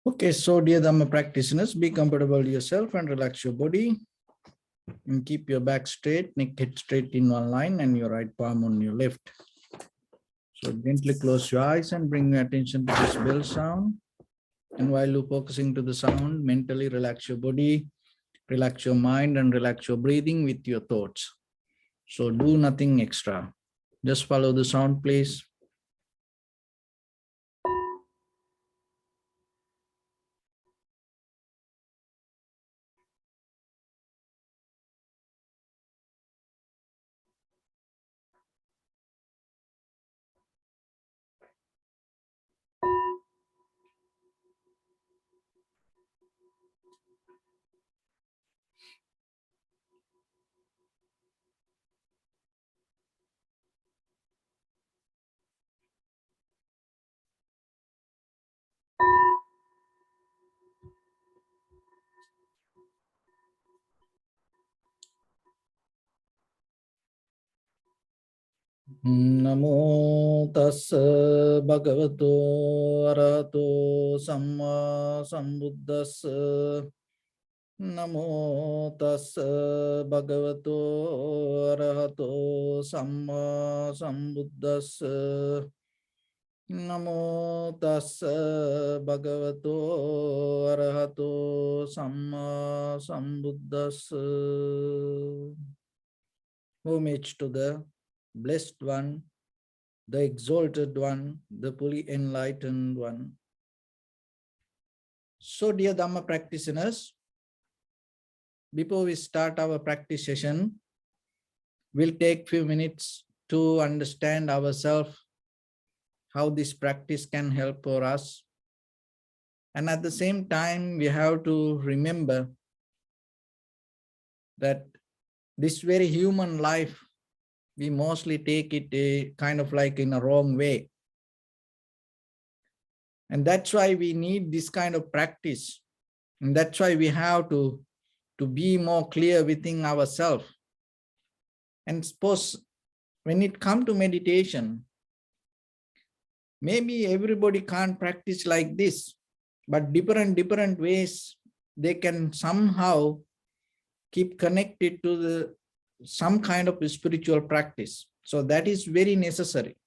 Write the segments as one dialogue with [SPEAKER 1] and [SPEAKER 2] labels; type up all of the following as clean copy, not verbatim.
[SPEAKER 1] Okay, so dear Dharma practitioners, be comfortable yourself and relax your body and keep your back straight, neck head straight in one line and your right palm on your left. So gently close your eyes and bring your attention to this bell sound. And while you're focusing to the sound, mentally relax your body, relax your mind and relax your breathing with your thoughts. So do nothing extra. Just follow the sound, please. Namo tassa bhagavato arahato samma sambuddhassa. Namo tassa bhagavato arahato samma sambuddhassa. Namo tassa bhagavato arahato samma sambuddhassa. Homage to the Blessed One, the Exalted One, the fully enlightened One. So, dear Dhamma practitioners, before we start our practice session, we'll take few minutes to understand ourselves, how this practice can help for us. And at the same time, we have to remember that this very human life, we mostly take it a kind of like in a wrong way. And that's why we need this kind of practice. And that's why we have to be more clear within ourselves. And suppose when it comes to meditation, maybe everybody can't practice like this, but different ways they can somehow keep connected to some kind of spiritual practice. So that is very necessary.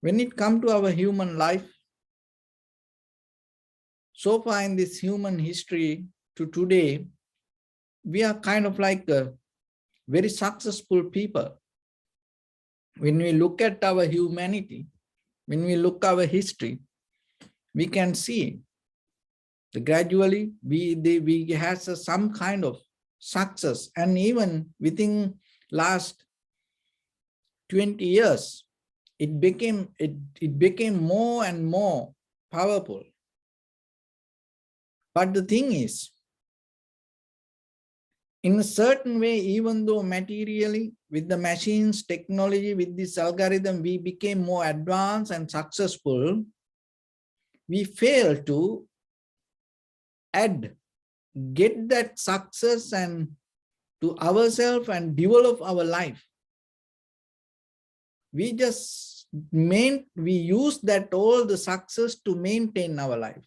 [SPEAKER 1] When it comes to our human life, so far in this human history to today, we are kind of like very successful people. When we look at our humanity, when we look our history, we can see that gradually we have some kind of success, and even within last 20 years, it became more and more powerful. But the thing is, in a certain way, even though materially with the machines, technology, with this algorithm, we became more advanced and successful, we fail to get that success and to ourselves and develop our life. We just we use that all the success to maintain our life.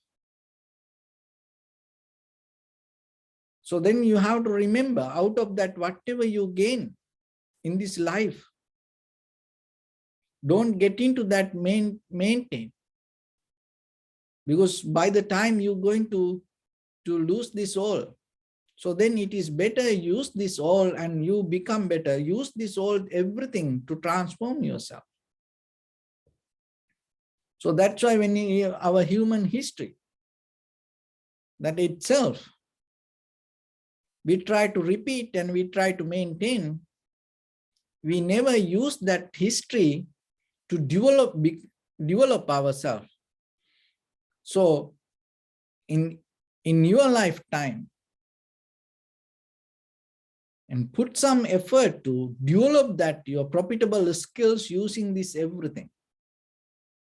[SPEAKER 1] So then you have to remember, out of that, whatever you gain in this life, don't get into that maintain. Because by the time you're going to lose this all, so then it is better use this all and you become better. Use this all, everything to transform yourself. So that's why when our human history, that itself, we try to repeat and we try to maintain, we never use that history to develop ourselves. So in your lifetime, and put some effort to develop that your profitable skills using this everything.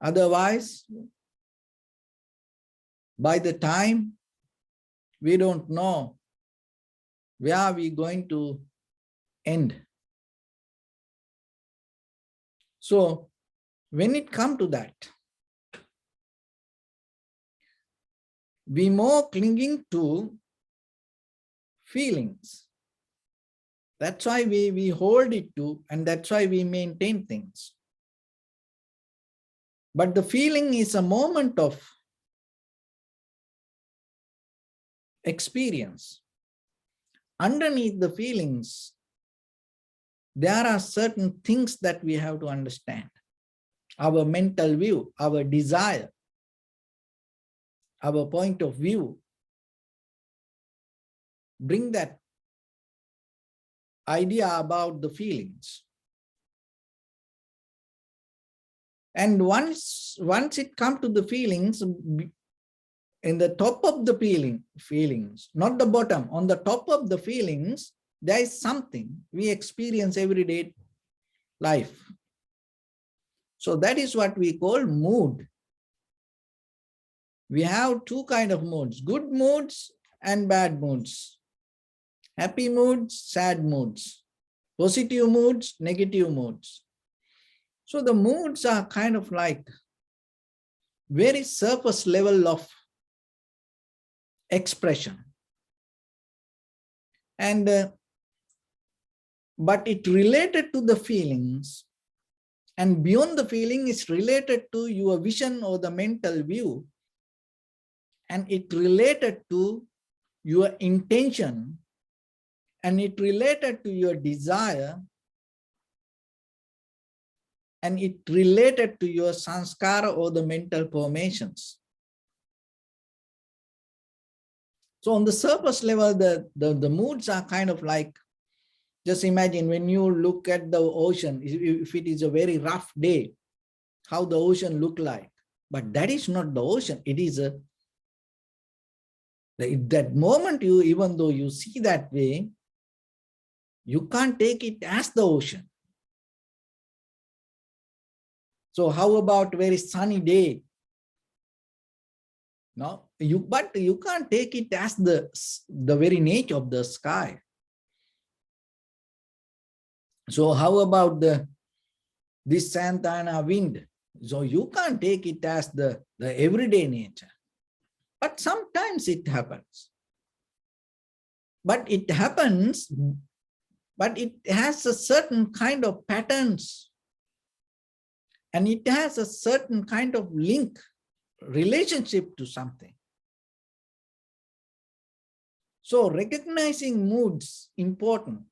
[SPEAKER 1] Otherwise, by the time we don't know where are we going to end. So when it comes to that, we more clinging to feelings. That's why we hold it to, and that's why we maintain things. But the feeling is a moment of experience. Underneath the feelings, there are certain things that we have to understand. Our mental view, our desire, our point of view. Bring that idea about the feelings. And once it comes to the feelings, in the top of the feelings, not the bottom, on the top of the feelings, there is something we experience everyday life. So that is what we call mood. We have two kinds of moods, good moods and bad moods, happy moods, sad moods, positive moods, negative moods. So the moods are kind of like very surface level of expression. And but it related to the feelings, and beyond the feeling is related to your vision or the mental view, and it related to your intention, and it related to your desire, and it related to your sanskara or the mental formations. So on the surface level, the moods are kind of like, just imagine when you look at the ocean, if it is a very rough day, how the ocean look like. But that is not the ocean. It is that moment, even though you see that way, you can't take it as the ocean. So how about very sunny day? No, but you can't take it as the very nature of the sky. So how about this Santana wind? So you can't take it as the everyday nature. But sometimes it happens. But it happens, but it has a certain kind of patterns. And it has a certain kind of link, relationship to something. So recognizing moods important.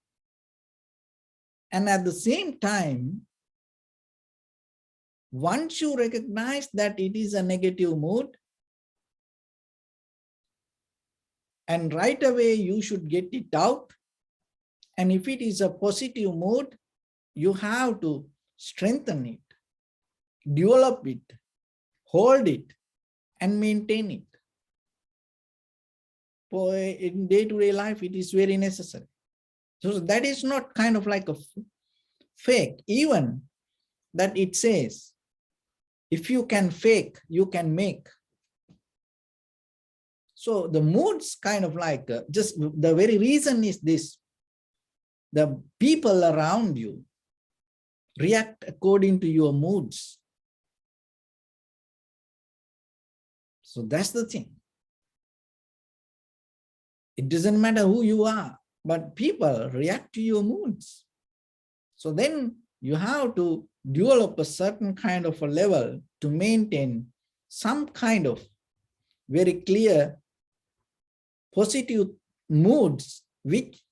[SPEAKER 1] And at the same time, once you recognize that it is a negative mood, and right away you should get it out. And if it is a positive mood, you have to strengthen it, develop it, hold it, and maintain it. For in day-to-day life, it is very necessary. So that is not kind of like a fake, even that it says, if you can fake, you can make. So the moods kind of like, just the very reason is this, the people around you react according to your moods. So that's the thing. It doesn't matter who you are, but people react to your moods. So then you have to develop a certain kind of a level to maintain some kind of very clear positive moods which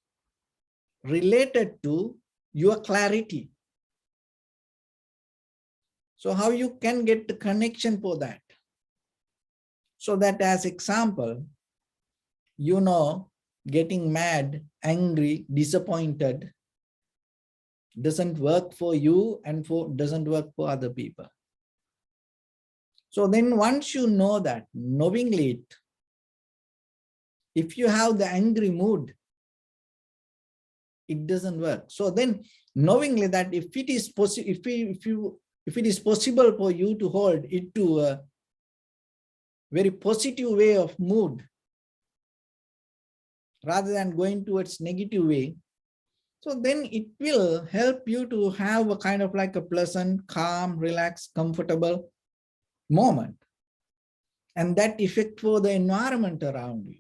[SPEAKER 1] related to your clarity. So how you can get the connection for that? So that as example, you know, getting mad, angry, disappointed doesn't work for you and doesn't work for other people. So then once you know that, knowingly it, if you have the angry mood, it doesn't work. So then knowingly that if it is possible, if it is possible for you to hold it to a very positive way of mood, rather than going towards negative way, so then it will help you to have a kind of like a pleasant, calm, relaxed, comfortable moment. and that effect for the environment around you.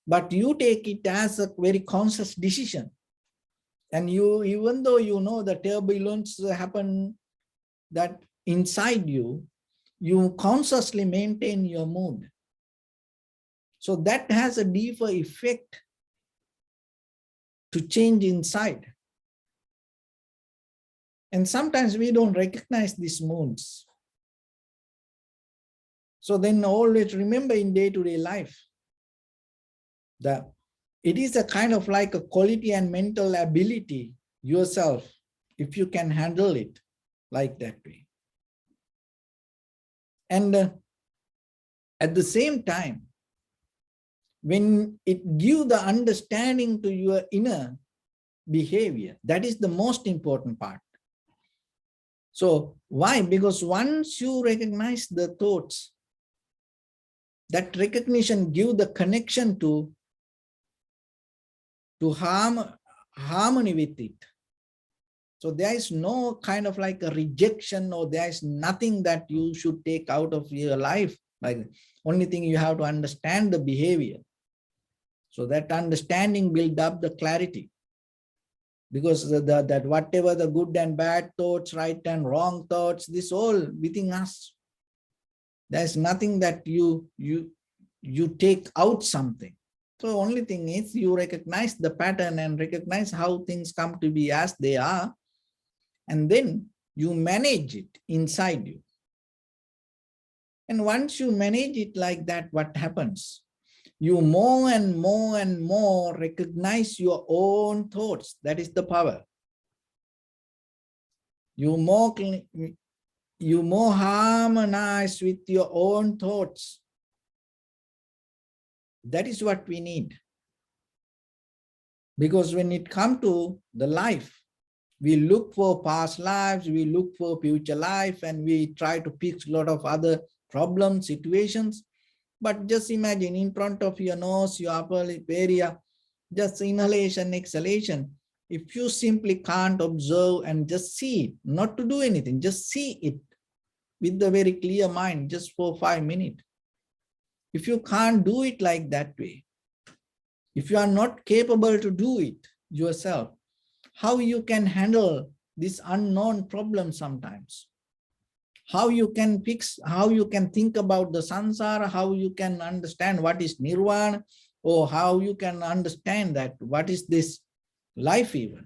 [SPEAKER 1] But you take it as a very conscious decision. And you, even though you know the turbulence happen that inside you, you consciously maintain your mood. So that has a deeper effect to change inside. And sometimes we don't recognize these moods. So then always remember in day-to-day life that it is a kind of like a quality and mental ability yourself, if you can handle it like that way. And at the same time, when it gives the understanding to your inner behavior, that is the most important part. So why? Because once you recognize the thoughts, that recognition gives the connection to harmony with it. So there is no kind of like a rejection, or there is nothing that you should take out of your life. Like, only thing you have to understand the behavior. So that understanding builds up the clarity. Because that whatever the good and bad thoughts, right and wrong thoughts, this all within us. There's nothing that you take out something. So only thing is you recognize the pattern and recognize how things come to be as they are. And then you manage it inside you. And once you manage it like that, what happens? You more and more and more recognize your own thoughts. That is the power. You more harmonize with your own thoughts. That is what we need. Because when it comes to the life, we look for past lives, we look for future life, and we try to fix a lot of other problems, situations. But just imagine in front of your nose, your upper lip area, just inhalation, exhalation. If you simply can't observe and just see it, not to do anything, just see it with the very clear mind, just for 5 minutes. If you can't do it like that way, if you are not capable to do it yourself, how you can handle this unknown problem sometimes? How you can fix, how you can think about the samsara, how you can understand what is nirvana, or how you can understand that what is this life even?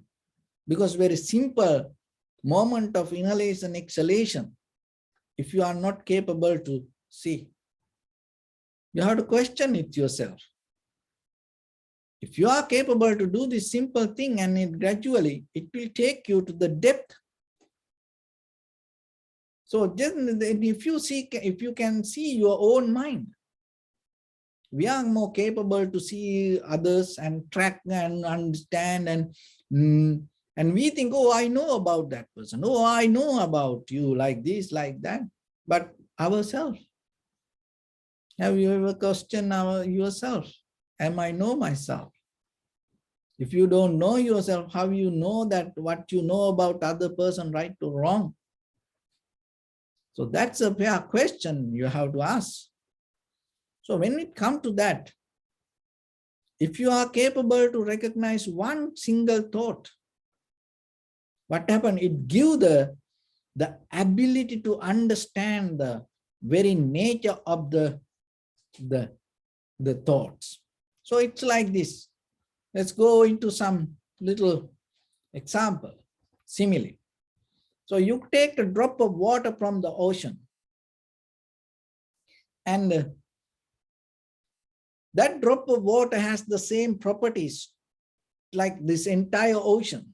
[SPEAKER 1] Because very simple moment of inhalation, exhalation, if you are not capable to see, you have to question it yourself. If you are capable to do this simple thing, and it gradually, it will take you to the depth. So just if you can see your own mind, we are more capable to see others and track and understand, and we think, oh, I know about that person. Oh, I know about you, like this, like that. But ourselves, have you ever questioned yourself? Am I know myself? If you don't know yourself, how you know that what you know about other person, right or wrong? So that's a fair question you have to ask. So when it comes to that, if you are capable to recognize one single thought, what happened? It gives the ability to understand the very nature of the thoughts. So it's like this. Let's go into some little example, simile. So you take a drop of water from the ocean, and that drop of water has the same properties like this entire ocean,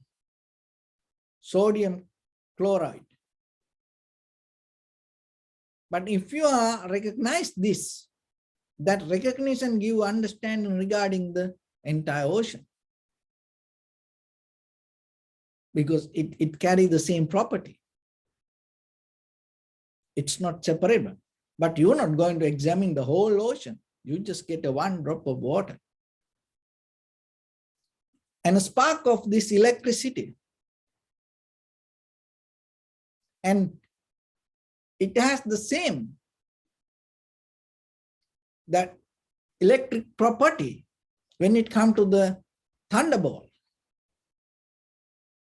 [SPEAKER 1] sodium chloride. But if you recognize this, that recognition gives understanding regarding the entire ocean, because it carries the same property. It's not separable. But you're not going to examine the whole ocean. You just get a one drop of water. And a spark of this electricity. And it has the same that electric property when it comes to the thunderbolt.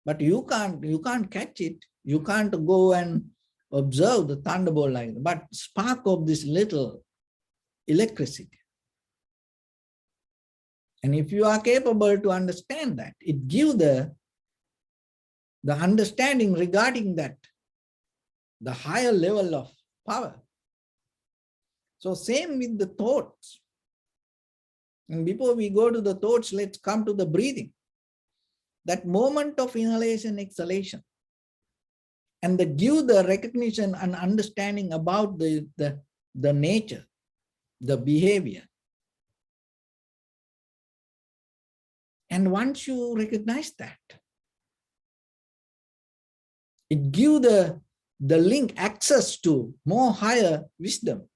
[SPEAKER 1] But you can't catch it. You can't go and observe the thunderbolt like that, but spark of this little electricity. And if you are capable to understand that, it gives the understanding regarding that, the higher level of power. So same with the thoughts. And before we go to the thoughts, let's come to the breathing. That moment of inhalation, exhalation, and the give the recognition and understanding about the nature, the behavior. And once you recognize that, it gives the link access to more higher wisdom.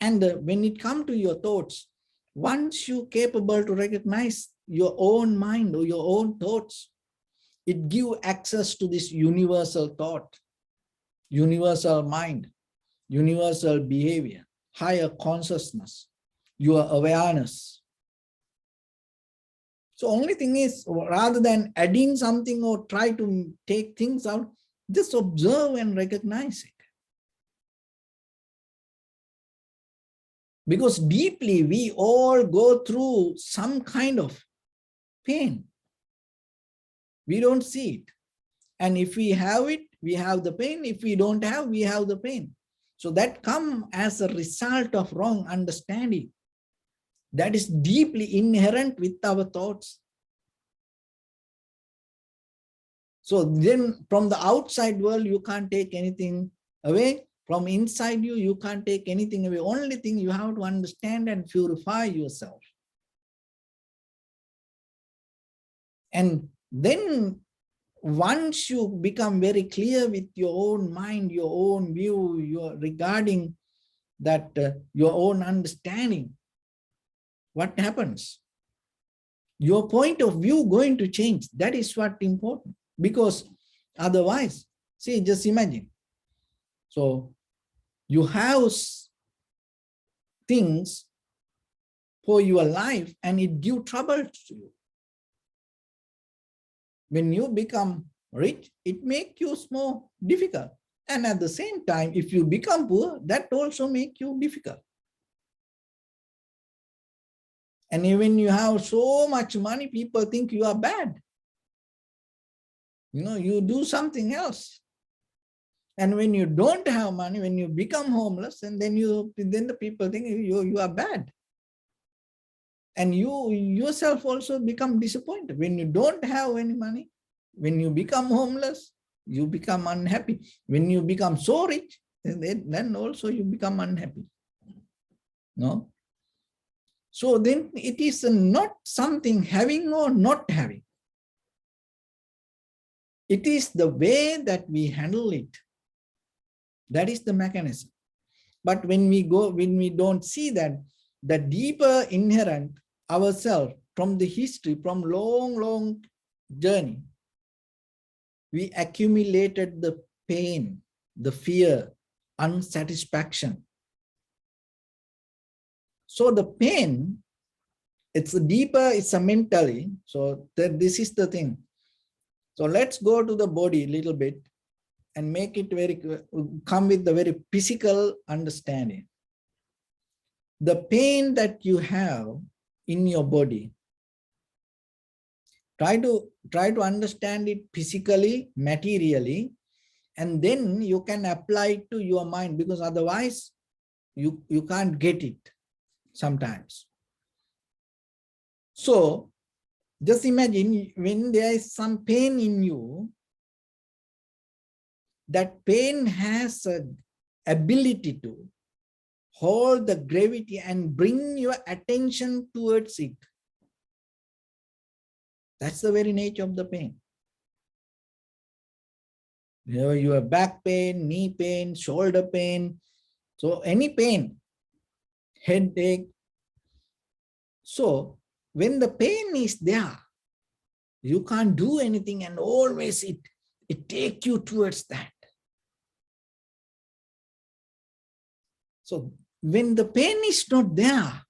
[SPEAKER 1] And when it comes to your thoughts, once you're capable to recognize your own mind or your own thoughts, it gives access to this universal thought, universal mind, universal behavior, higher consciousness, your awareness. So only thing is, rather than adding something or try to take things out, just observe and recognize it. Because deeply we all go through some kind of pain. We don't see it. And if we have it, we have the pain. If we don't have, we have the pain. So that comes as a result of wrong understanding. That is deeply inherent with our thoughts. So then from the outside world, you can't take anything away. From inside you, you can't take anything away. Only thing you have to understand and purify yourself. And then once you become very clear with your own mind, your own view, your regarding that your own understanding, what happens? Your point of view going to change. That is what important. Because otherwise, see, just imagine. So you have things for your life and it gives trouble to you. When you become rich, it makes you more difficult. And at the same time, if you become poor, that also makes you difficult. And when you have so much money, people think you are bad. You know, you do something else. And when you don't have money, when you become homeless, and then the people think you are bad. And you yourself also become disappointed. When you don't have any money, when you become homeless, you become unhappy. When you become so rich, then also you become unhappy. No? So then it is not something having or not having. It is the way that we handle it. That is the mechanism. But when we don't see that, the deeper inherent ourselves from the history, from long journey, we accumulated the pain, the fear, unsatisfaction. So the pain, it's deeper, it's a mentally. So this is the thing. So let's go to the body a little bit and make it come with the very physical understanding. The pain that you have in your body, try to understand it physically, materially, and then you can apply it to your mind, because otherwise you can't get it sometimes. So just imagine when there is some pain in you, that pain has an ability to hold the gravity and bring your attention towards it. That's the very nature of the pain. You know, your back pain, knee pain, shoulder pain. So any pain, headache. So when the pain is there, you can't do anything, and always it takes you towards that. So when the pain is not there,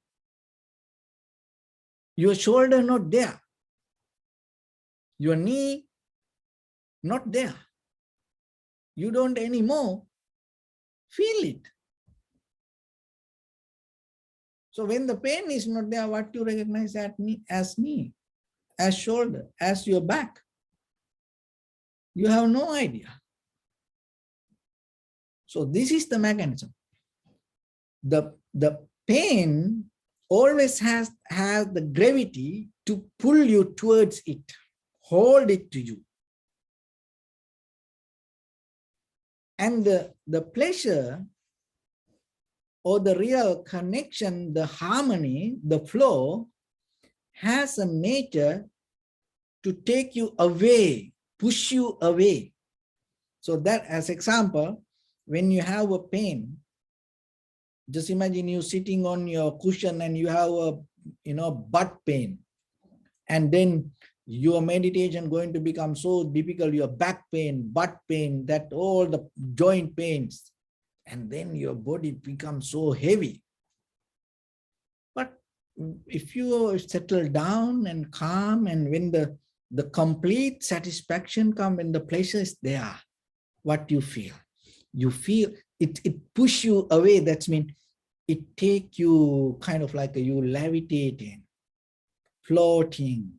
[SPEAKER 1] your shoulder not there, your knee not there, you don't anymore feel it. So when the pain is not there, what you recognize as knee, as shoulder, as your back, you have no idea. So this is the mechanism. The pain always has the gravity to pull you towards it, hold it to you. And the pleasure or the real connection, the harmony, the flow has a nature to take you away, push you away. So that as example, when you have a pain, just imagine you sitting on your cushion and you have a butt pain, and then your meditation going to become so difficult, your back pain, butt pain, that all the joint pains, and then your body becomes so heavy. But if you settle down and calm, and when the complete satisfaction comes, when the pleasure is there, what you feel? You feel it push you away. That means it take you kind of like you levitating, floating,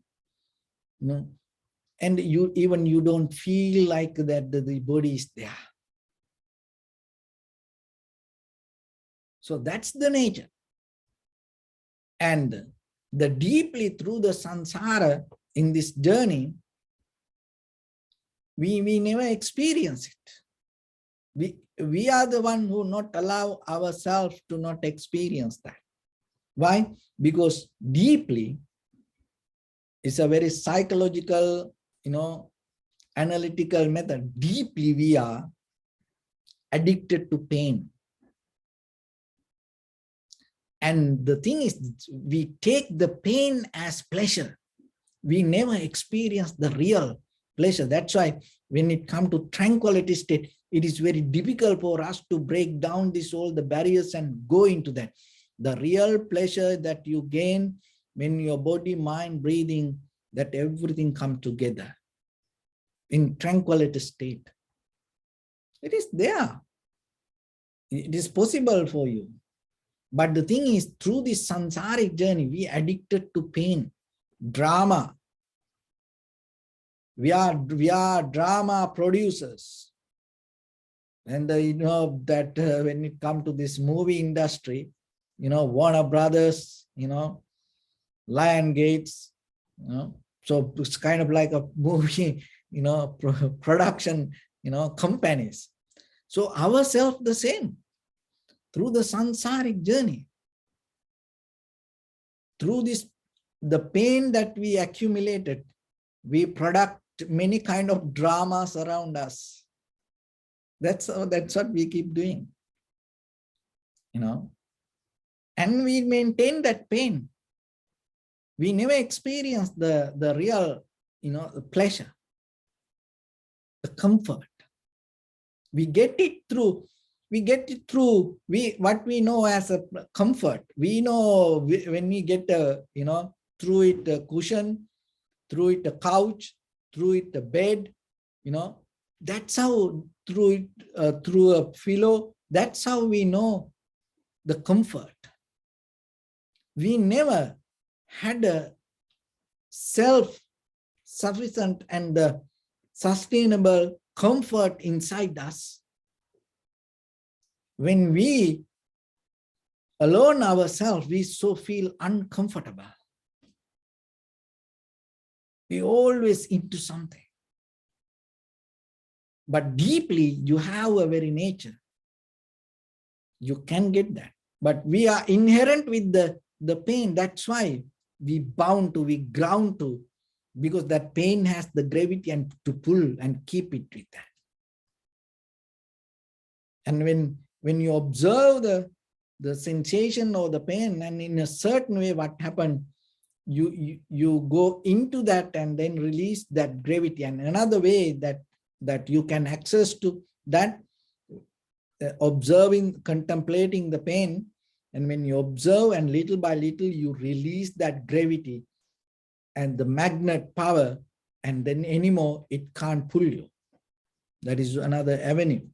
[SPEAKER 1] and you don't feel like that the body is there. So that's the nature. And the deeply through the samsara in this journey, we never experience it. We are the one who not allow ourselves to not experience that. Why? Because deeply, it's a very psychological, analytical method. Deeply, we are addicted to pain. And the thing is, we take the pain as pleasure. We never experience the real pleasure. That's why when it comes to tranquility state, it is very difficult for us to break down all the barriers and go into that. The real pleasure that you gain when your body, mind, breathing, that everything come together in tranquility state. It is there. It is possible for you. But the thing is, through this samsaric journey, we are addicted to pain, drama. We are drama producers. And that when it comes to this movie industry, Warner Brothers, Lion Gates, so it's kind of like a movie, production, companies. So ourselves the same. Through the samsaric journey, through the pain that we accumulated, we product many kind of dramas around us. That's what we keep doing, and we maintain that pain. We never experience the real, pleasure, the comfort. We get it through what we know as a comfort. We know when we get through it a cushion, through it a couch, through it a bed, that's how through a pillow, that's how we know the comfort. We never had a self-sufficient and sustainable comfort inside us. When we alone ourselves, we so feel uncomfortable. We always into something. But deeply, you have a very nature. You can get that. But we are inherent with the pain. That's why we ground to, because that pain has the gravity and to pull and keep it with that. And when you observe the sensation or the pain, and in a certain way, what happened, you go into that and then release that gravity. And another way that you can access to that, observing, contemplating the pain, And when you observe and little by little, you release that gravity and the magnet power, and then anymore, it can't pull you. That is another avenue.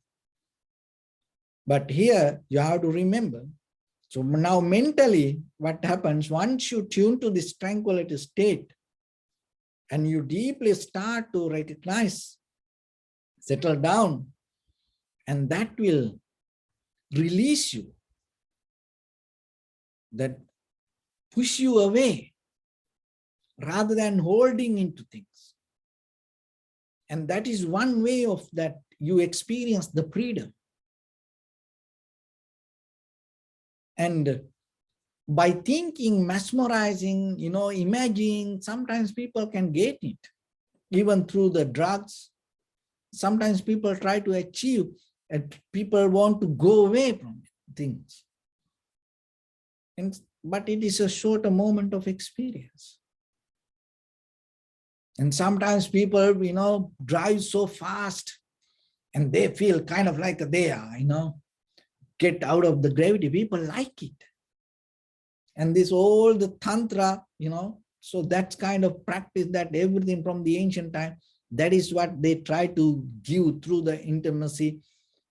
[SPEAKER 1] But here you have to remember. So now mentally, what happens once you tune to this tranquility state and you deeply start to recognize, settle down, and that will release you, that push you away rather than holding into things. And that is one way of that you experience the freedom. And by thinking, mesmerizing, imagining, sometimes people can get it, even through the drugs. Sometimes people try to achieve, and people want to go away from things. But it is a shorter moment of experience. And sometimes people, drive so fast and they feel kind of like they are, get out of the gravity. People like it. And this all the tantra, so that's kind of practice that everything from the ancient time, that is what they try to give through the intimacy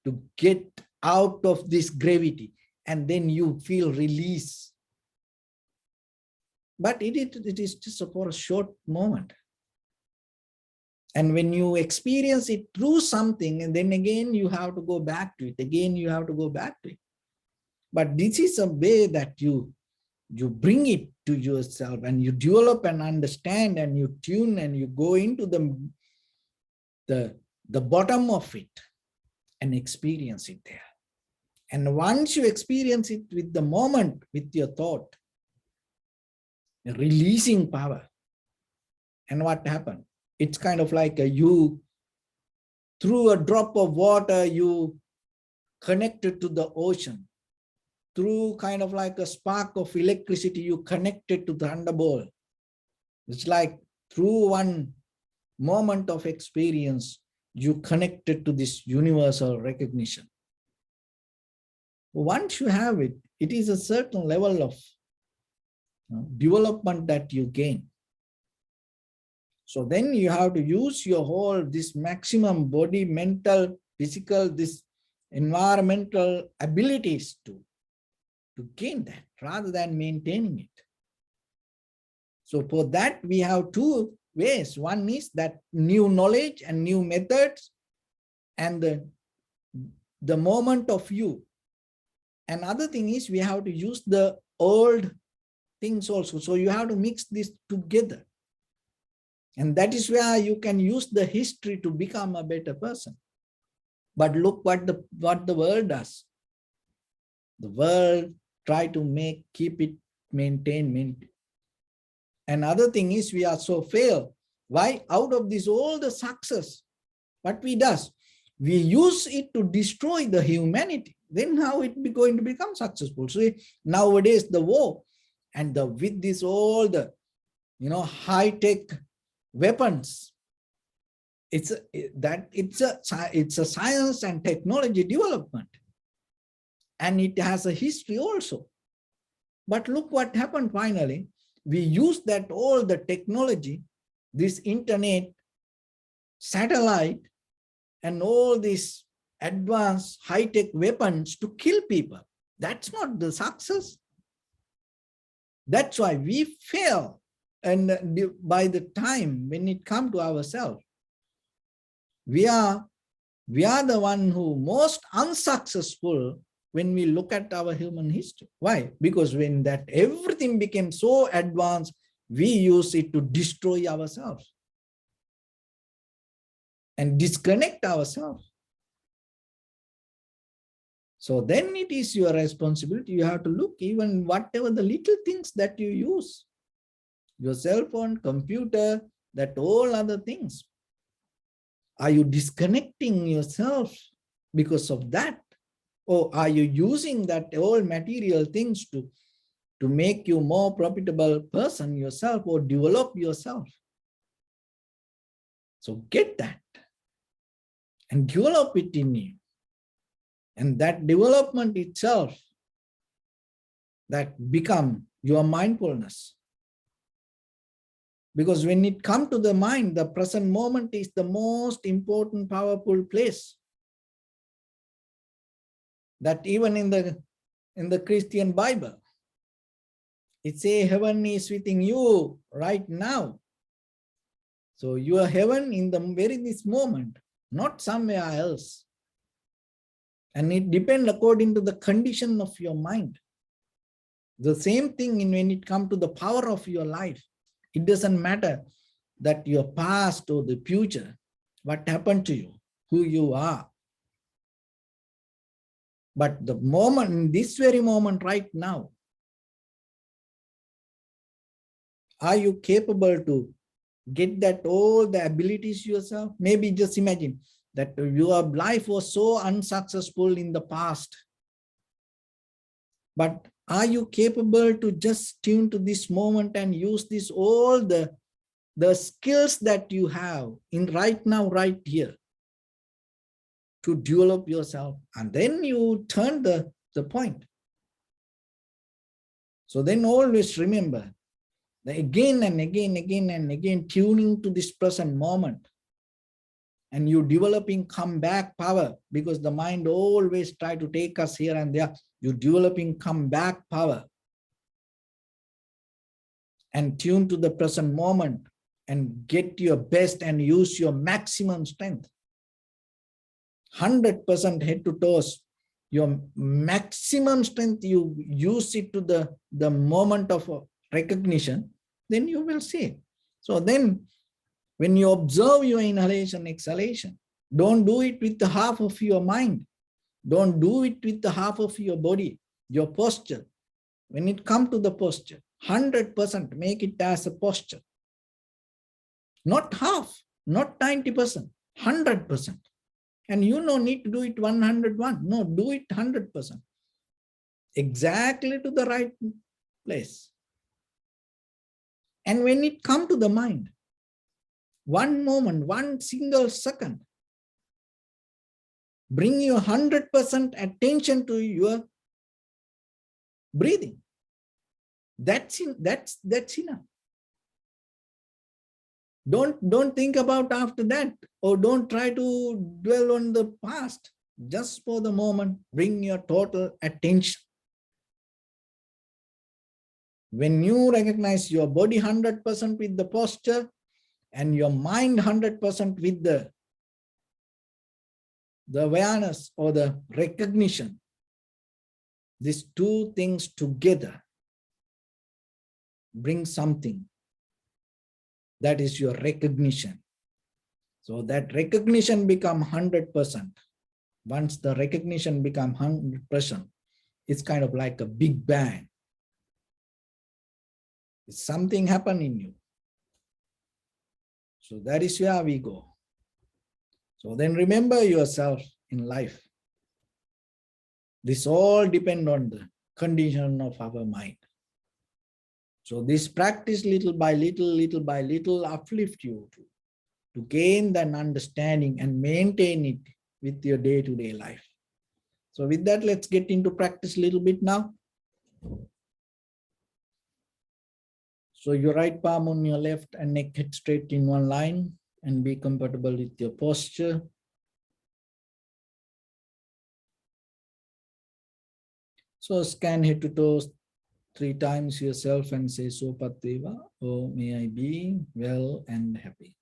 [SPEAKER 1] to get out of this gravity. And then you feel release. But it is just for a short moment. And when you experience it through something, and then again, you have to go back to it. Again, you have to go back to it. But this is a way that you bring it to yourself and you develop and understand and you tune and you go into the bottom of it and experience it there. And once you experience it with the moment, with your thought, releasing power. And what happened? It's kind of like you, through a drop of water, you connected to the ocean. Through kind of like a spark of electricity, you connected to the thunderbolt. It's like through one moment of experience, you connected to this universal recognition. Once you have it, it is a certain level of development that you gain. So then you have to use your whole, this maximum body, mental, physical, this environmental abilities to gain that rather than maintaining it. So for that, we have two ways. One is that new knowledge and new methods and the moment of you. Another thing is we have to use the old things also. So you have to mix this together. And that is where you can use the history to become a better person. But look what the world does. The world try to keep it maintained. Another thing is we are so fail. Why? Out of this all the success, what we does? We use it to destroy the humanity. Then how it be going to become successful? So nowadays the war and with this all the high-tech weapons, it's a science and technology development, and it has a history also. But look what happened finally. We use that all the technology, this internet, satellite, and all these advanced high-tech weapons to kill people. That's not the success. That's why we fail. And by the time when it comes to ourselves, we are the one who most unsuccessful when we look at our human history. Why? Because when that everything became so advanced, we use it to destroy ourselves and disconnect ourselves. So then it is your responsibility. You have to look even whatever the little things that you use, your cell phone, computer, that all other things. Are you disconnecting yourself because of that? Or are you using that all material things to make you more profitable person yourself or develop yourself? So get that and develop it in you. And that development itself that become your mindfulness. Because when it comes to the mind, the present moment is the most important, powerful place. That even in the Christian Bible, it says heaven is within you right now. So your heaven in the very this moment, not somewhere else. And it depends according to the condition of your mind. The same thing when it comes to the power of your life. It doesn't matter that your past or the future, what happened to you, who you are. But the moment, this very moment right now, are you capable to get that all the abilities yourself? Maybe just imagine that your life was so unsuccessful in the past. But are you capable to just tune to this moment and use this all the skills that you have in right now, right here, to develop yourself? And then you turn the point. So then always remember that again and again, tuning to this present moment. And you developing comeback power, because the mind always try to take us here and there. You're developing comeback power. And tune to the present moment and get your best and use your maximum strength. 100% head to toes. Your maximum strength, you use it to the moment of recognition, then you will see. So then when you observe your inhalation, exhalation, don't do it with the half of your mind. Don't do it with the half of your body, your posture. When it comes to the posture, 100% make it as a posture. Not half, not 90%, 100%. And you no need to do it 101. No, do it 100%. Exactly to the right place. And when it comes to the mind, one moment, one single second, bring your 100% attention to your breathing. That's enough. Don't think about after that, or don't try to dwell on the past. Just for the moment, bring your total attention. When you recognize your body 100% with the posture and your mind 100% with the awareness or the recognition, these two things together bring something. That is your recognition. So that recognition become 100%. Once the recognition become 100%, it's kind of like a big bang. Something happen in you. So that is where we go. So then remember yourself in life. This all depend on the condition of our mind. So this practice little by little uplift you to gain that understanding and maintain it with your day-to-day life. So with that, let's get into practice a little bit now. So your right palm on your left and neck head straight in one line, and be comfortable with your posture. So scan head to toes 3 times yourself and say Sopativa, oh may I be well and happy.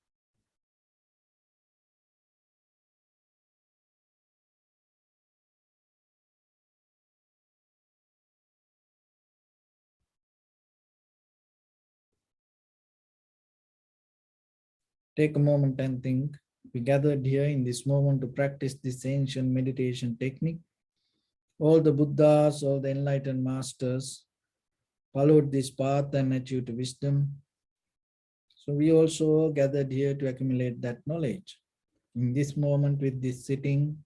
[SPEAKER 1] Take a moment and think. We gathered here in this moment to practice this ancient meditation technique. All the Buddhas, all the enlightened masters followed this path and achieved wisdom. So we also gathered here to accumulate that knowledge. In this moment with this sitting,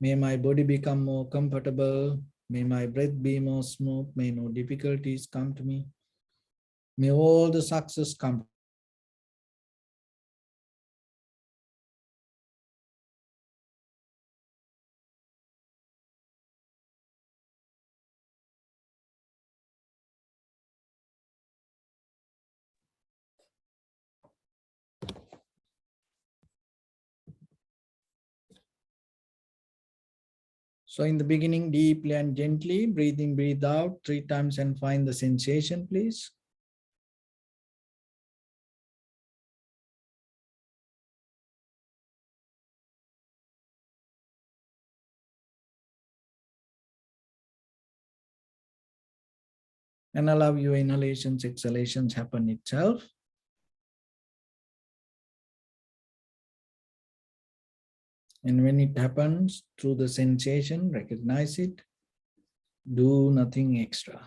[SPEAKER 1] may my body become more comfortable. May my breath be more smooth. May no difficulties come to me. May all the success come. So in the beginning, deeply and gently, breathe in, breathe out 3 times and find the sensation, please. And allow your inhalations, exhalations happen itself. And when it happens through the sensation, recognize it. Do nothing extra.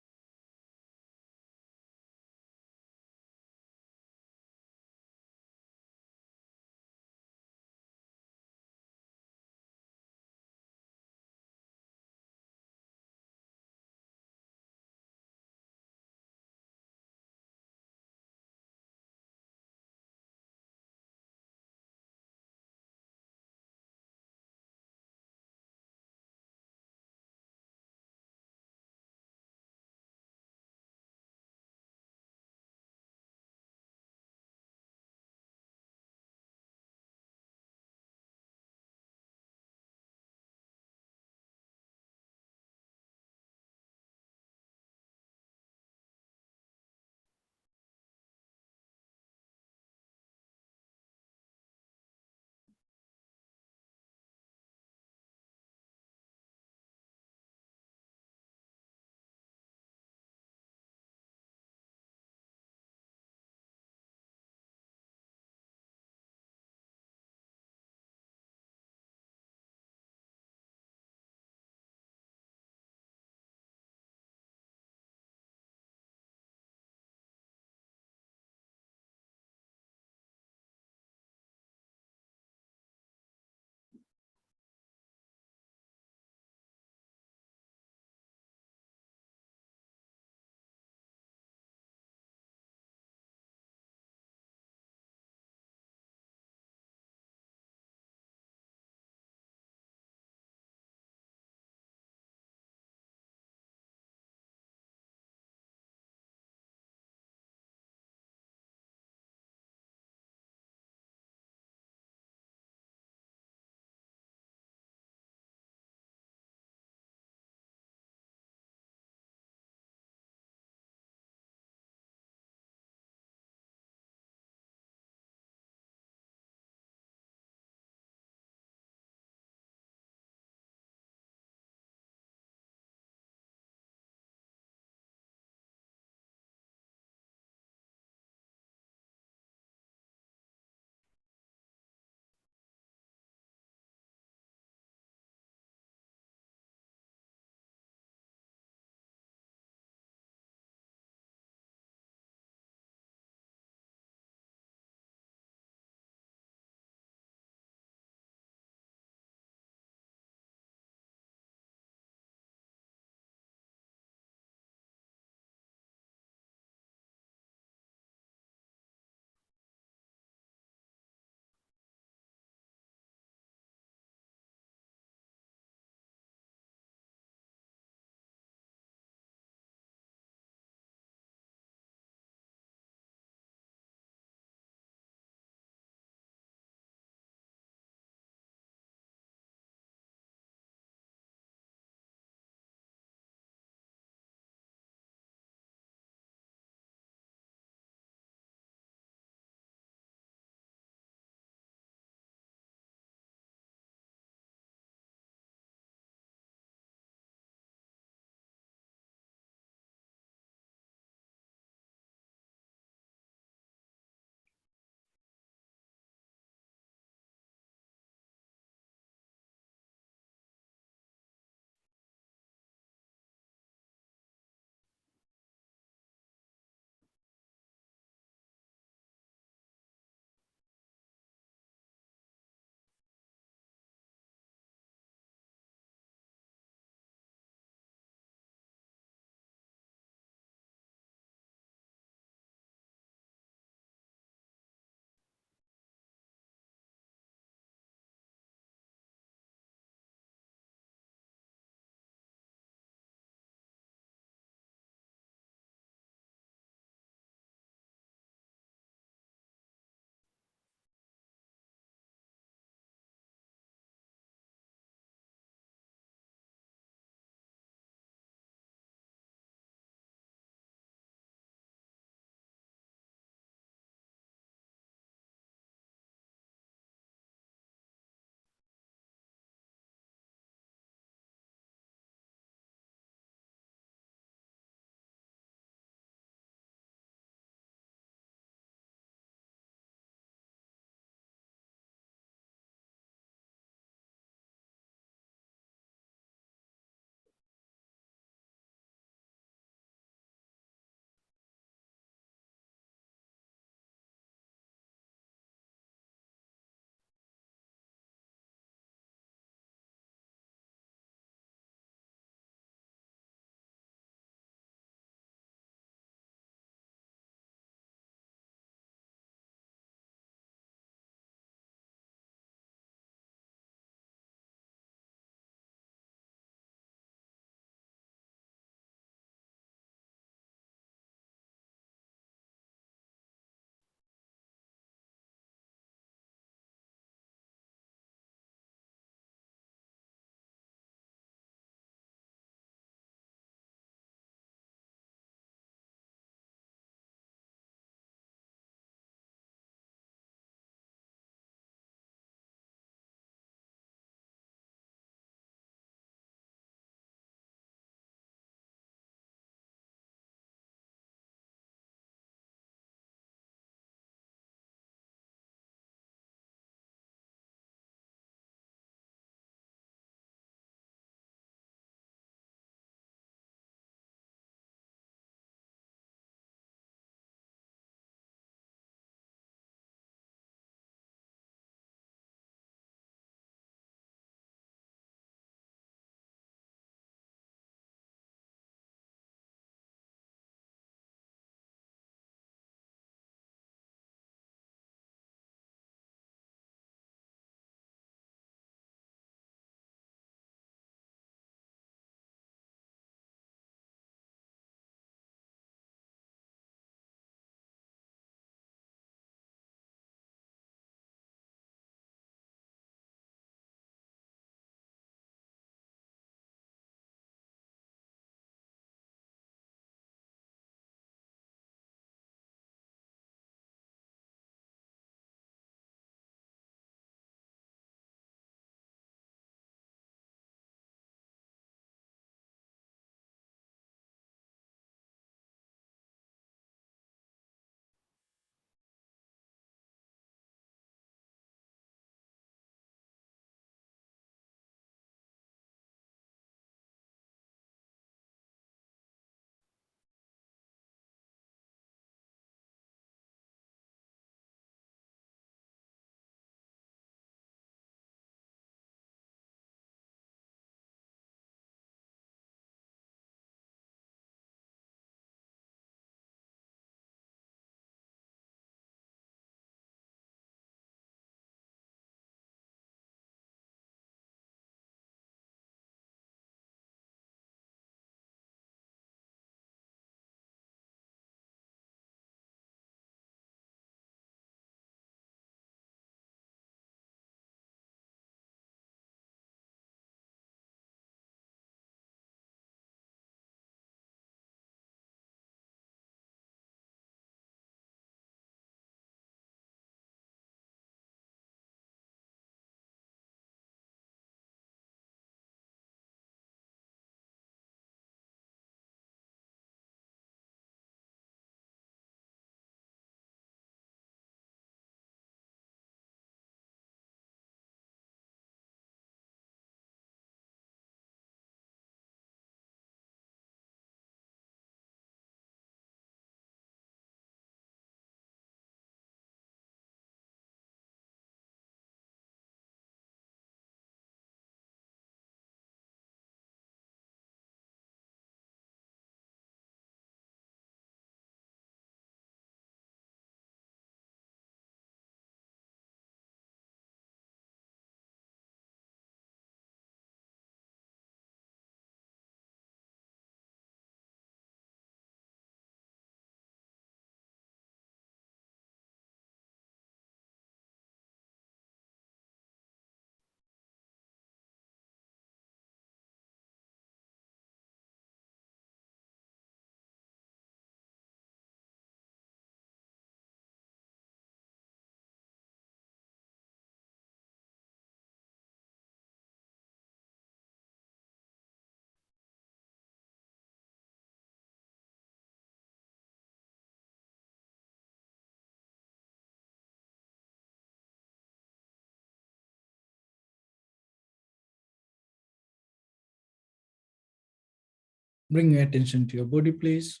[SPEAKER 1] Bring your attention to your body, please.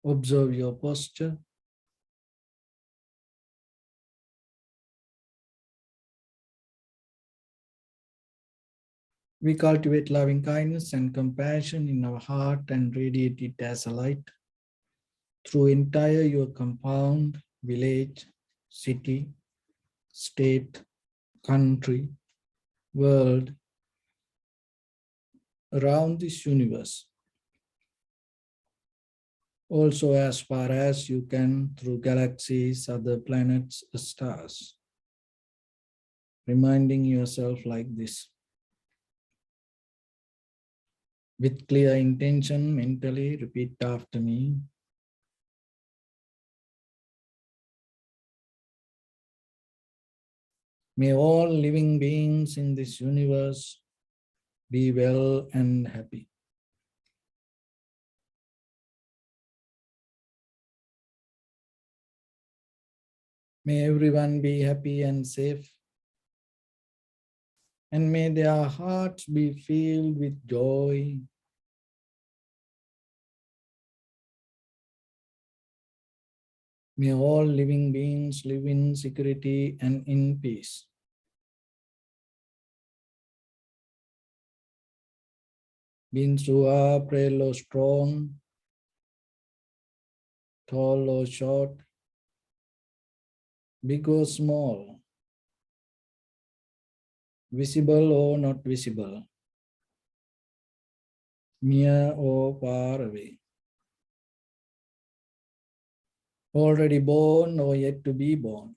[SPEAKER 1] Observe your posture. We cultivate loving kindness and compassion in our heart and radiate it as a light through entire your compound, village, city, state, country, world, around this universe. Also as far as you can through galaxies, other planets, stars. Reminding yourself like this. With clear intention, mentally repeat after me. May all living beings in this universe be well and happy. May everyone be happy and safe. And may their hearts be filled with joy. May all living beings live in security and in peace. Beings who are frail or strong, tall or short, big or small, visible or not visible, near or far away, already born or yet to be born.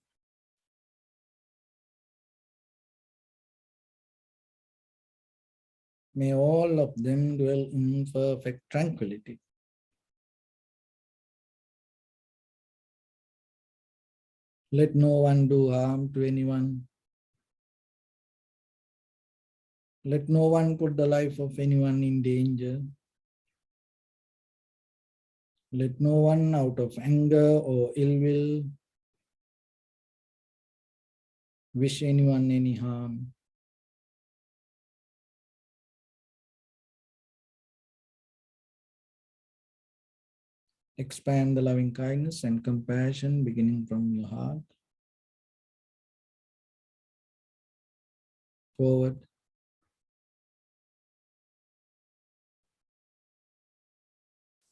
[SPEAKER 1] May all of them dwell in perfect tranquility. Let no one do harm to anyone. Let no one put the life of anyone in danger. Let no one out of anger or ill will wish anyone any harm. Expand the loving kindness and compassion beginning from your heart. Forward.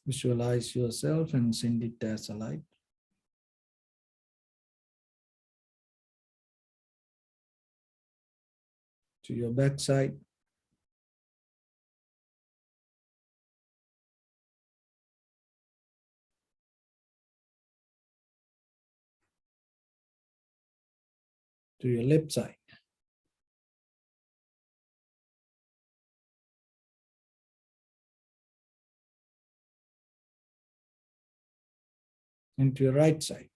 [SPEAKER 1] Visualize yourself and send it as a light. To your backside. To your left side. And to your right side.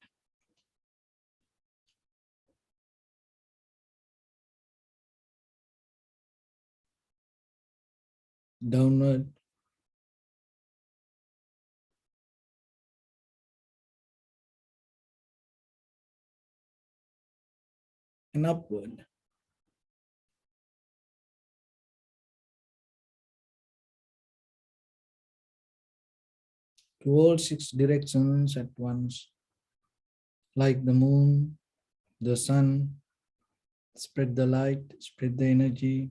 [SPEAKER 1] Downward. And upward. To all 6 directions at once. Like the moon, the sun, spread the light, spread the energy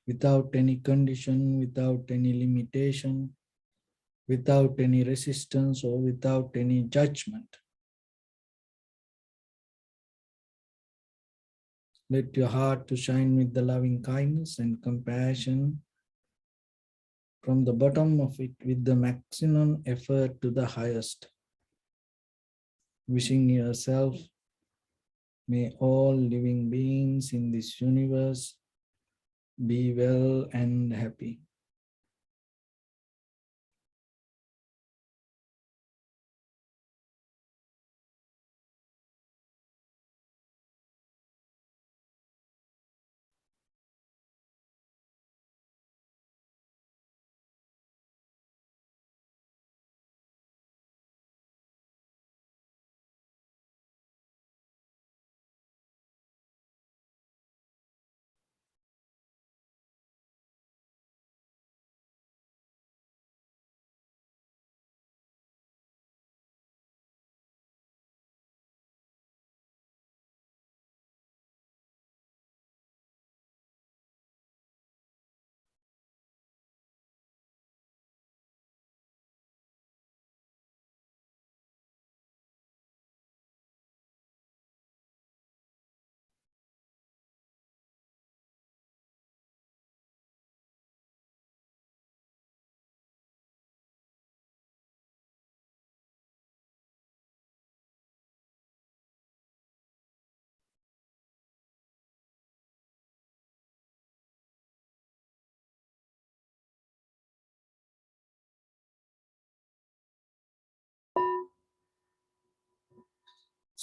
[SPEAKER 1] without any condition, without any limitation, without any resistance or without any judgment. Let your heart to shine with the loving kindness and compassion from the bottom of it with the maximum effort to the highest. Wishing yourself, may all living beings in this universe be well and happy.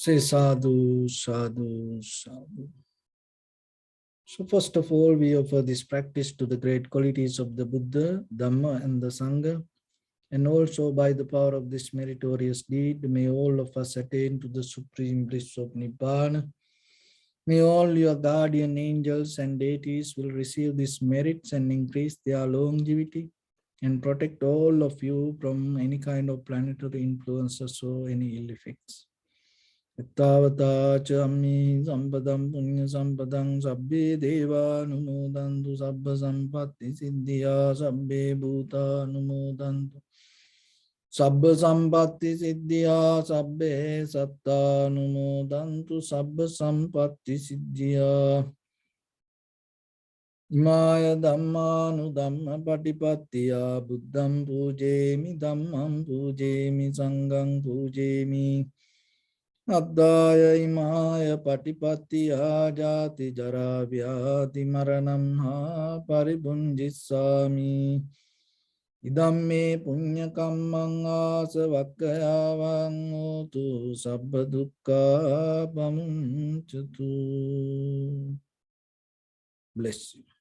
[SPEAKER 1] Say sadhu, sadhu, sadhu. So first of all, we offer this practice to the great qualities of the Buddha, Dharma, and the Sangha. And also by the power of this meritorious deed, may all of us attain to the supreme bliss of Nibbana. May all your guardian angels and deities will receive these merits and increase their longevity and protect all of you from any kind of planetary influences or any ill effects. Tavata chammi sampadam punya sampadam sabbe deva numodantu sabba sampatti siddhya sabbe bhuta numodantu sabba sampatti siddhya sabbe satta numodantu sabba sampatti siddhya imaya dhammanu dhamma patipattiya buddham pujemi dhammam pujemi sangham pujemi Addaya imaya patipatti ajati jara vyati maranam ha paribunjissami idamme punya kammang asavakkayavang otu sabba dukkha pamuncatu. Bless you.